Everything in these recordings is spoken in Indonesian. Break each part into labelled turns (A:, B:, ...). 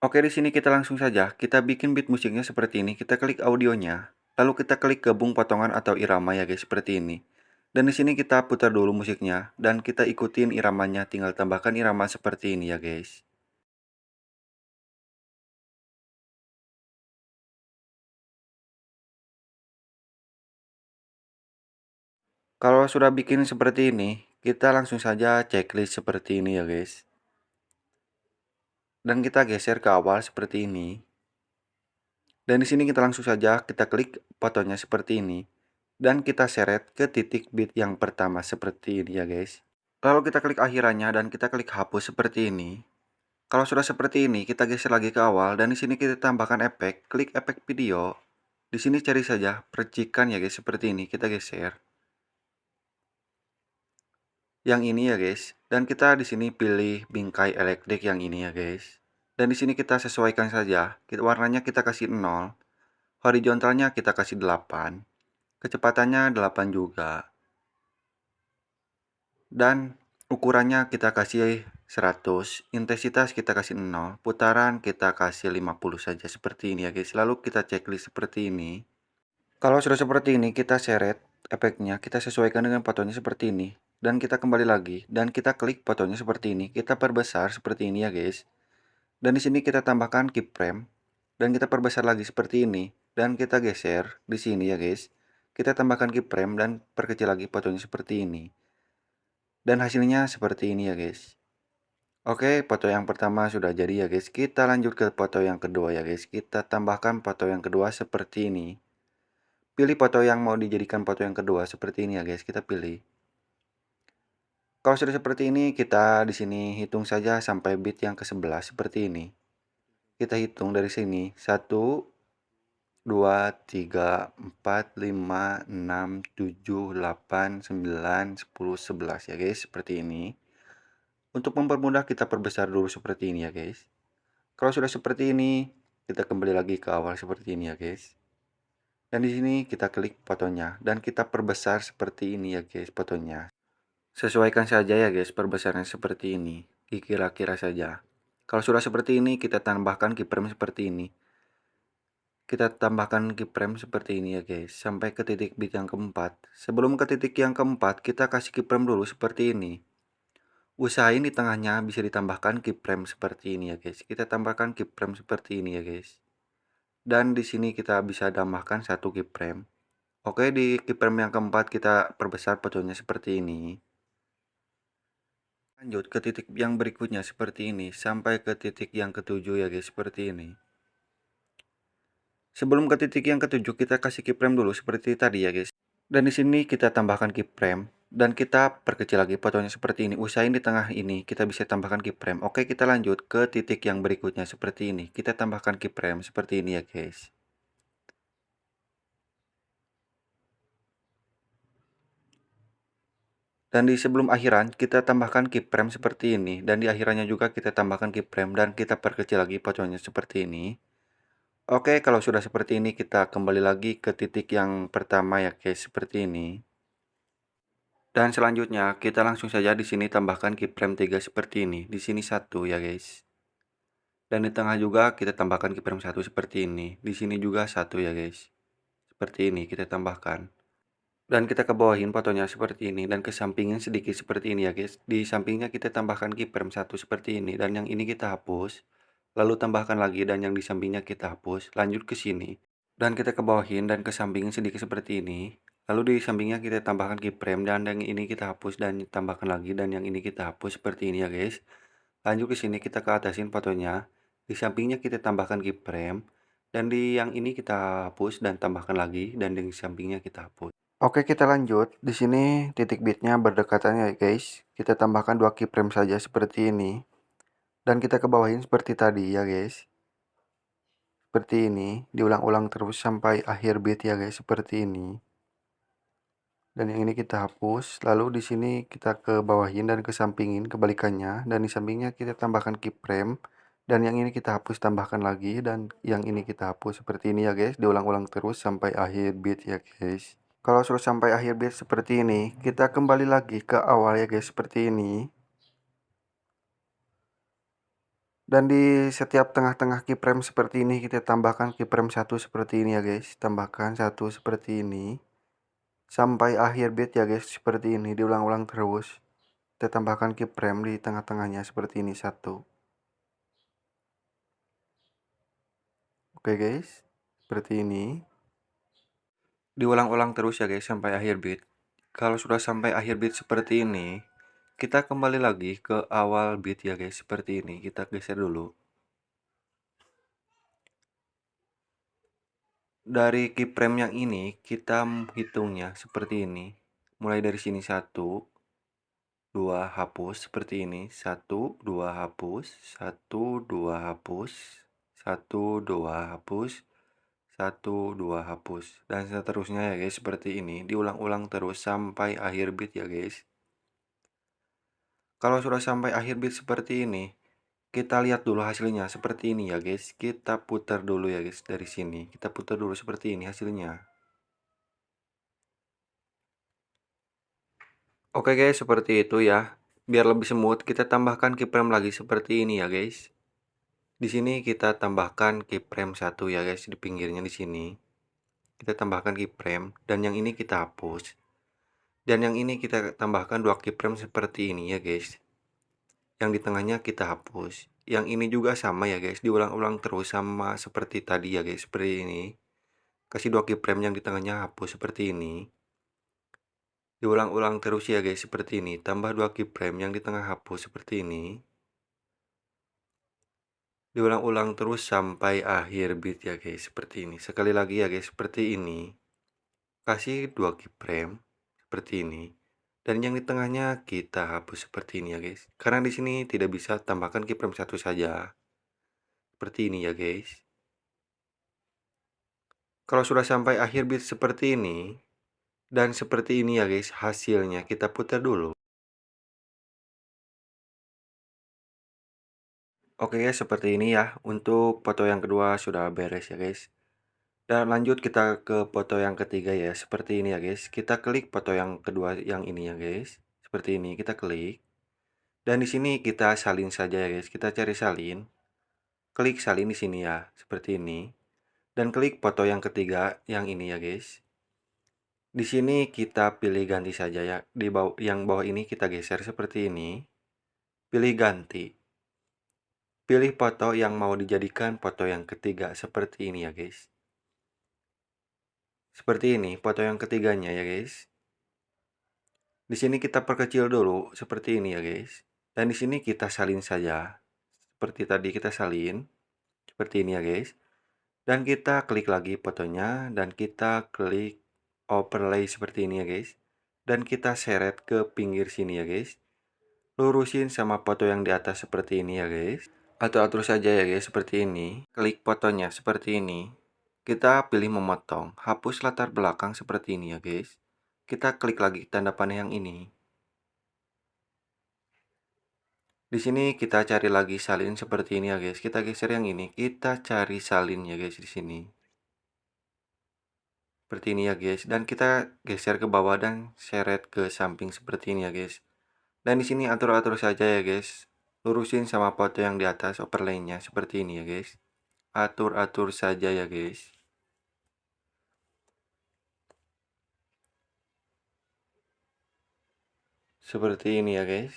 A: Oke, di sini kita langsung saja, kita bikin beat musiknya seperti ini, kita klik audionya, lalu kita klik gabung potongan atau irama ya guys, seperti ini. Dan di sini kita putar dulu musiknya, dan kita ikutin iramanya, tinggal tambahkan irama seperti ini ya guys. Kalau sudah bikin seperti ini, kita langsung saja checklist seperti ini ya guys. Dan kita geser ke awal seperti ini. Dan di sini kita langsung saja kita klik fotonya seperti ini. Dan kita seret ke titik beat yang pertama seperti ini ya guys. Lalu kita klik akhirannya dan kita klik hapus seperti ini. Kalau sudah seperti ini, kita geser lagi ke awal dan di sini kita tambahkan efek, klik efek video. Di sini cari saja percikan ya guys, seperti ini. Kita geser. Yang ini ya guys. Dan kita di sini pilih bingkai elektrik yang ini ya guys. Dan di sini kita sesuaikan saja. Warnanya kita kasih 0. Horizontalnya kita kasih 8. Kecepatannya 8 juga. Dan ukurannya kita kasih 100, intensitas kita kasih 0, putaran kita kasih 50 saja seperti ini ya guys. Lalu kita checklist seperti ini. Kalau sudah seperti ini, kita seret efeknya, kita sesuaikan dengan fotonya seperti ini. Dan kita kembali lagi dan kita klik fotonya seperti ini. Kita perbesar seperti ini ya guys. Dan di sini kita tambahkan keyframe dan kita perbesar lagi seperti ini dan kita geser di sini ya guys. Kita tambahkan keyframe dan perkecil lagi fotonya seperti ini. Dan hasilnya seperti ini ya guys. Oke, foto yang pertama sudah jadi ya guys. Kita lanjut ke foto yang kedua ya guys. Kita tambahkan foto yang kedua seperti ini. Pilih foto yang mau dijadikan foto yang kedua seperti ini ya guys. Kita pilih. Kalau sudah seperti ini, kita di sini hitung saja sampai bit yang ke-11 seperti ini. Kita hitung dari sini. 1, 2, 3, 4, 5, 6, 7, 8, 9, 10, 11 ya guys. Seperti ini. Untuk mempermudah kita perbesar dulu seperti ini ya guys. Kalau sudah seperti ini, kita kembali lagi ke awal seperti ini ya guys. Dan di sini kita klik fotonya dan kita perbesar seperti ini ya guys fotonya. Sesuaikan saja ya guys perbesarnya seperti ini. Kira-kira saja. Kalau sudah seperti ini, kita tambahkan keyframe seperti ini. Kita tambahkan keyframe seperti ini ya guys, sampai ke titik bit yang keempat. Sebelum ke titik yang keempat, kita kasih keyframe dulu seperti ini. Usahain di tengahnya bisa ditambahkan keyframe seperti ini ya guys. Kita tambahkan keyframe seperti ini ya guys. Dan di sini kita bisa tambahkan satu keyframe. Oke, di keyframe yang keempat kita perbesar fotonya seperti ini. Lanjut ke titik yang berikutnya seperti ini sampai ke titik yang ketujuh ya guys, seperti ini. Sebelum ke titik yang ketujuh kita kasih keyframe dulu seperti tadi ya guys. Dan di sini kita tambahkan keyframe dan kita perkecil lagi fotonya seperti ini. Usahain di tengah ini kita bisa tambahkan keyframe. Oke, kita lanjut ke titik yang berikutnya seperti ini. Kita tambahkan keyframe seperti ini ya guys. Dan di sebelum akhiran kita tambahkan keyframe seperti ini. Dan di akhirannya juga kita tambahkan keyframe dan kita perkecil lagi fotonya seperti ini. Oke, kalau sudah seperti ini kita kembali lagi ke titik yang pertama ya guys, seperti ini. Dan selanjutnya kita langsung saja di sini tambahkan keyframe 3 seperti ini. Di sini 1 ya guys. Dan di tengah juga kita tambahkan keyframe 1 seperti ini. Di sini juga 1 ya guys. Seperti ini kita tambahkan. Dan kita ke bawahin fotonya seperti ini dan ke sampingnya sedikit seperti ini ya guys. Di sampingnya kita tambahkan keyframe 1 seperti ini dan yang ini kita hapus. Lalu tambahkan lagi dan yang di sampingnya kita hapus. Lanjut ke sini. Dan kita ke bawahin dan ke sampingnya sedikit seperti ini. Lalu di sampingnya kita tambahkan keyframe dan yang ini kita hapus dan tambahkan lagi dan yang ini kita hapus seperti ini ya guys. Lanjut ke sini kita ke atasin fotonya. Di sampingnya kita tambahkan keyframe dan di yang ini kita hapus dan tambahkan lagi dan di sampingnya kita hapus. Oke, kita lanjut. Di sini titik bitnya berdekatan ya guys. Kita tambahkan 2 keyframe saja seperti ini. Dan kita ke bawahin seperti tadi ya guys. Seperti ini, diulang-ulang terus sampai akhir bit ya guys, seperti ini. Dan yang ini kita hapus, lalu di sini kita ke bawahin dan ke sampingin kebalikannya, dan di sampingnya kita tambahkan keyframe, dan yang ini kita hapus tambahkan lagi, dan yang ini kita hapus seperti ini ya guys, diulang-ulang terus sampai akhir bit ya guys. Kalau sudah sampai akhir bit seperti ini, kita kembali lagi ke awal ya guys, seperti ini. Dan di setiap tengah-tengah keyframe seperti ini kita tambahkan keyframe 1 seperti ini ya guys. Tambahkan 1 seperti ini. Sampai akhir bit ya guys, seperti ini. Diulang-ulang terus. Kita tambahkan keyframe di tengah-tengahnya seperti ini 1. Oke guys, seperti ini. Diulang-ulang terus ya guys sampai akhir bit. Kalau sudah sampai akhir bit seperti ini, kita kembali lagi ke awal bit ya guys, seperti ini. Kita geser dulu. Dari keyframe yang ini kita hitungnya seperti ini. Mulai dari sini 1, 2 hapus seperti ini. 1, 2 hapus, 1, 2 hapus, 1, 2 hapus, 1, 2 hapus, dan seterusnya ya guys, seperti ini. Diulang-ulang terus sampai akhir bit ya guys. Kalau sudah sampai akhir bit seperti ini, kita lihat dulu hasilnya seperti ini ya guys. Kita putar dulu ya guys dari sini. Kita putar dulu seperti ini hasilnya. Oke guys, seperti itu ya. Biar lebih smooth, kita tambahkan keyframe lagi seperti ini ya guys. Di sini kita tambahkan keyframe 1 ya guys, di pinggirnya di sini. Kita tambahkan keyframe dan yang ini kita hapus. Dan yang ini kita tambahkan 2 keyframe seperti ini ya guys. Yang di tengahnya kita hapus. Yang ini juga sama ya guys, diulang-ulang terus sama seperti tadi ya guys, seperti ini. Kasih 2 keyframe yang di tengahnya hapus seperti ini. Diulang-ulang terus ya guys, seperti ini. Tambah 2 keyframe yang di tengah hapus seperti ini. Diulang-ulang terus sampai akhir bit ya guys, seperti ini. Sekali lagi ya guys, seperti ini. Kasih 2 keyframe seperti ini. Dan yang di tengahnya kita hapus seperti ini ya guys. Karena di sini tidak bisa tambahkan keyframe 1 saja. Seperti ini ya guys. Kalau sudah sampai akhir bit seperti ini, dan seperti ini ya guys hasilnya, kita putar dulu. Oke guys, seperti ini ya. Untuk foto yang kedua sudah beres ya guys. Dan lanjut kita ke foto yang ketiga ya. Seperti ini ya guys. Kita klik foto yang kedua yang ini ya guys. Seperti ini kita klik. Dan di sini kita salin saja ya guys. Kita cari salin. Klik salin di sini ya. Seperti ini. Dan klik foto yang ketiga yang ini ya guys. Di sini kita pilih ganti saja ya. Di bawah yang bawah ini kita geser seperti ini. Pilih ganti. Pilih foto yang mau dijadikan foto yang ketiga seperti ini ya guys. Seperti ini foto yang ketiganya ya guys. Di sini kita perkecil dulu seperti ini ya guys. Dan di sini kita salin saja. Seperti tadi kita salin. Seperti ini ya guys. Dan kita klik lagi fotonya dan kita klik overlay seperti ini ya guys. Dan kita seret ke pinggir sini ya guys. Lurusin sama foto yang di atas seperti ini ya guys. Atur-atur saja ya guys seperti ini. Klik fotonya seperti ini. Kita pilih memotong. Hapus latar belakang seperti ini ya guys. Kita klik lagi tanda panah yang ini. Di sini kita cari lagi salin seperti ini ya guys. Kita geser yang ini. Kita cari salin ya guys di sini. Seperti ini ya guys. Dan kita geser ke bawah dan seret ke samping seperti ini ya guys. Dan di sini atur-atur saja ya guys. Lurusin sama foto yang di atas overlay-nya seperti ini ya guys. Atur-atur saja ya guys. Seperti ini ya guys.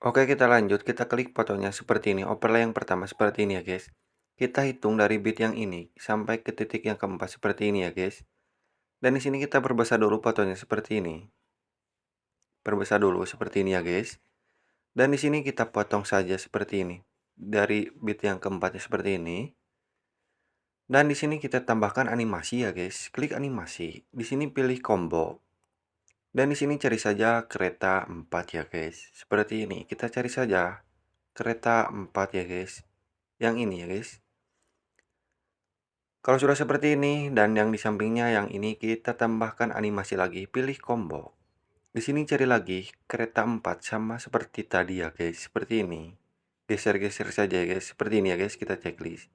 A: Oke, kita lanjut. Kita klik fotonya seperti ini. Overlay yang pertama seperti ini ya guys. Kita hitung dari bit yang ini sampai ke titik yang keempat seperti ini ya guys. Dan di sini kita perbesar dulu fotonya seperti ini. Perbesar dulu seperti ini ya guys. Dan di sini kita potong saja seperti ini. Dari bit yang keempatnya seperti ini. Dan di sini kita tambahkan animasi ya guys. Klik animasi. Di sini pilih combo. Dan di sini cari saja kereta 4 ya guys. Seperti ini. Kita cari saja kereta 4 ya guys. Yang ini ya guys. Kalau sudah seperti ini dan yang di sampingnya yang ini kita tambahkan animasi lagi. Pilih combo. Di sini cari lagi kereta 4 sama seperti tadi ya guys. Seperti ini. Geser-geser saja ya guys. Seperti ini ya guys. Kita checklist.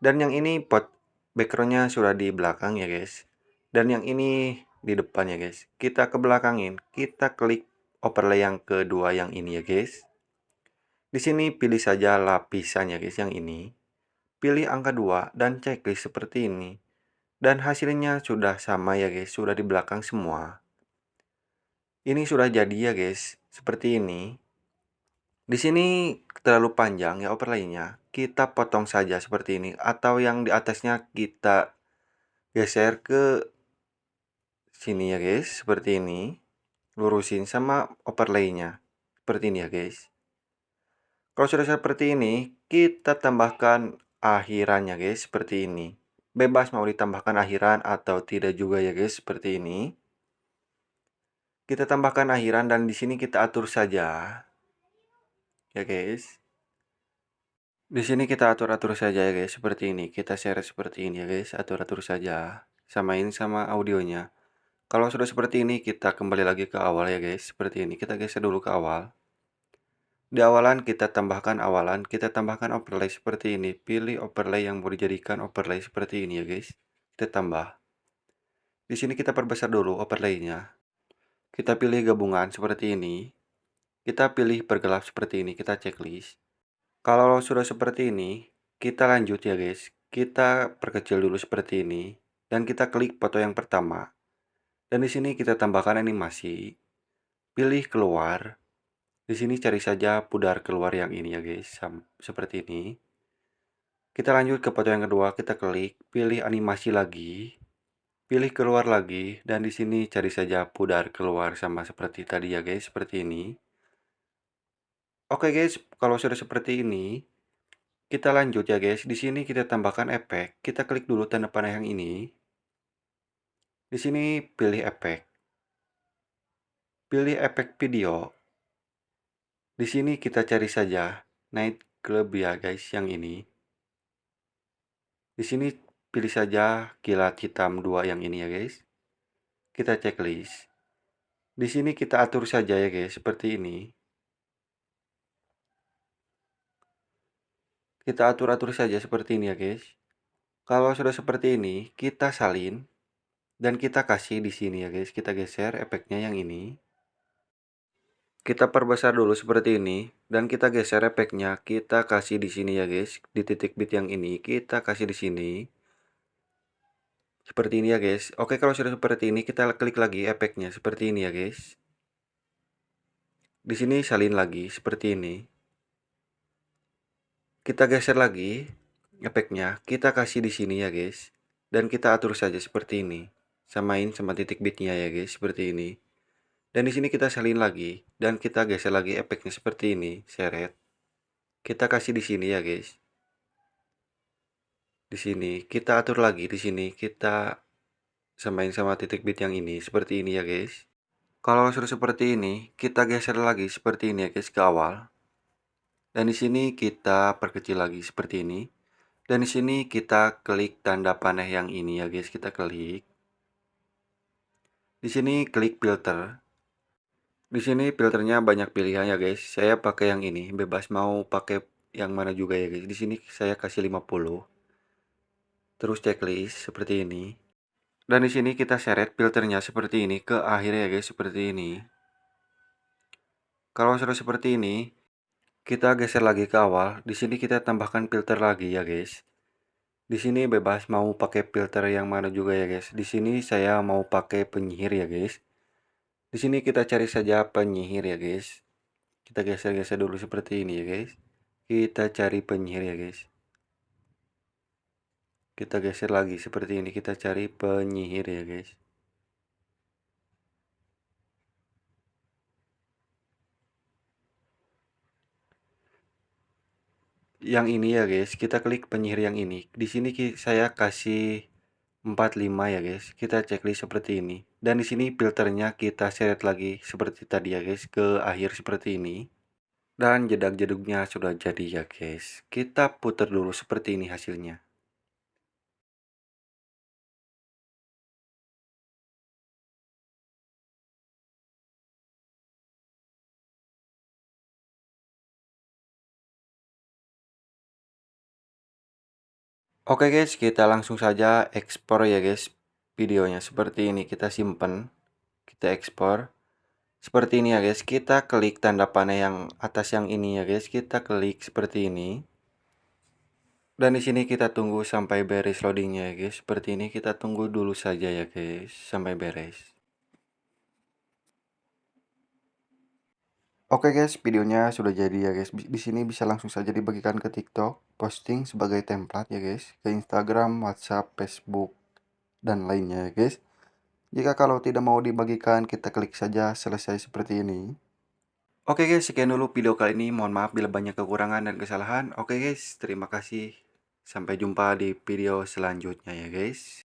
A: Dan yang ini backgroundnya sudah di belakang ya guys. Dan yang ini di depan ya guys. Kita ke belakangin, kita klik overlay yang kedua yang ini ya guys. Di sini pilih saja lapisan ya guys yang ini. Pilih angka 2 dan checklist seperti ini. Dan hasilnya sudah sama ya guys, sudah di belakang semua. Ini sudah jadi ya guys, seperti ini. Di sini terlalu panjang ya overlaynya. Kita potong saja seperti ini atau yang di atasnya kita geser ke sini ya guys, seperti ini. Lurusin sama overlaynya. Seperti ini ya guys. Kalau sudah seperti ini, kita tambahkan akhirannya guys, seperti ini. Bebas mau ditambahkan akhiran atau tidak juga ya guys, seperti ini. Kita tambahkan akhiran dan di sini kita atur saja. Ya guys. Di sini kita atur-atur saja ya guys, seperti ini. Kita share seperti ini ya guys, atur-atur saja. Samain sama audionya. Kalau sudah seperti ini, kita kembali lagi ke awal ya guys, seperti ini. Kita geser dulu ke awal. Di awalan kita tambahkan awalan, kita tambahkan overlay seperti ini. Pilih overlay yang mau dijadikan overlay seperti ini ya guys. Kita tambah. Di sini kita perbesar dulu overlaynya. Kita pilih gabungan seperti ini. Kita pilih bergelap seperti ini, kita checklist. Kalau sudah seperti ini, kita lanjut ya guys. Kita perkecil dulu seperti ini dan kita klik foto yang pertama. Dan di sini kita tambahkan animasi. Pilih keluar. Di sini cari saja pudar keluar yang ini ya guys, seperti ini. Kita lanjut ke foto yang kedua, kita klik, pilih animasi lagi. Pilih keluar lagi dan di sini cari saja pudar keluar sama seperti tadi ya guys, seperti ini. Oke guys, kalau sudah seperti ini, kita lanjut ya guys. Di sini kita tambahkan efek. Kita klik dulu tanda panah yang ini. Di sini pilih efek. Pilih efek video. Di sini kita cari saja Night Club ya guys yang ini. Di sini pilih saja kilat hitam 2 yang ini ya guys. Kita checklist. Di sini kita atur saja ya guys seperti ini. Kita atur-atur saja seperti ini ya guys. Kalau sudah seperti ini, kita salin dan kita kasih di sini ya guys. Kita geser efeknya yang ini. Kita perbesar dulu seperti ini dan kita geser efeknya. Kita kasih di sini ya guys. Di titik bit yang ini kita kasih di sini. Seperti ini ya guys. Oke, kalau sudah seperti ini kita klik lagi efeknya seperti ini ya guys. Di sini salin lagi seperti ini. Kita geser lagi efeknya. Kita kasih di sini ya guys. Dan kita atur saja seperti ini. Samain sama titik bitnya ya guys, seperti ini. Dan di sini kita salin lagi dan kita geser lagi efeknya seperti ini, seret. Kita kasih di sini ya guys. Di sini kita atur lagi, di sini kita samain sama titik bit yang ini seperti ini ya guys. Kalau sudah seperti ini, kita geser lagi seperti ini ya guys ke awal. Dan di sini kita perkecil lagi seperti ini. Dan di sini kita klik tanda panah yang ini ya guys, kita klik. Di sini klik filter. Di sini filternya banyak pilihan ya guys. Saya pakai yang ini, bebas mau pakai yang mana juga ya guys. Di sini saya kasih 50. Terus checklist seperti ini. Dan di sini kita seret filternya seperti ini ke akhir ya guys, seperti ini. Kalau sudah seperti ini, kita geser lagi ke awal. Di sini kita tambahkan filter lagi ya guys. Di sini bebas mau pakai filter yang mana juga ya guys. Di sini saya mau pakai penyihir ya guys. Di sini kita cari saja penyihir ya guys. Kita geser-geser dulu seperti ini ya guys. Kita cari penyihir ya guys. Kita geser lagi seperti ini. Kita cari penyihir ya guys. Yang ini ya guys. Kita klik penyihir yang ini. Di sini saya kasih 45 ya guys. Kita checklist seperti ini. Dan di sini filternya kita seret lagi seperti tadi ya guys ke akhir seperti ini. Dan jedak-jeduknya sudah jadi ya guys. Kita putar dulu seperti ini hasilnya. Oke guys, kita langsung saja ekspor ya guys videonya seperti ini. Kita simpen, kita ekspor. Seperti ini ya guys, kita klik tanda panah yang atas yang ini ya guys, kita klik seperti ini. Dan di sini kita tunggu sampai beres loadingnya ya guys. Seperti ini kita tunggu dulu saja ya guys, sampai beres. Oke guys, videonya sudah jadi ya guys. Di sini bisa langsung saja dibagikan ke TikTok, posting sebagai template ya guys, ke Instagram, WhatsApp, Facebook, dan lainnya ya guys. Jika kalau tidak mau dibagikan, kita klik saja selesai seperti ini. Oke guys, sekian dulu video kali ini. Mohon maaf bila banyak kekurangan dan kesalahan. Oke guys, terima kasih. Sampai jumpa di video selanjutnya ya guys.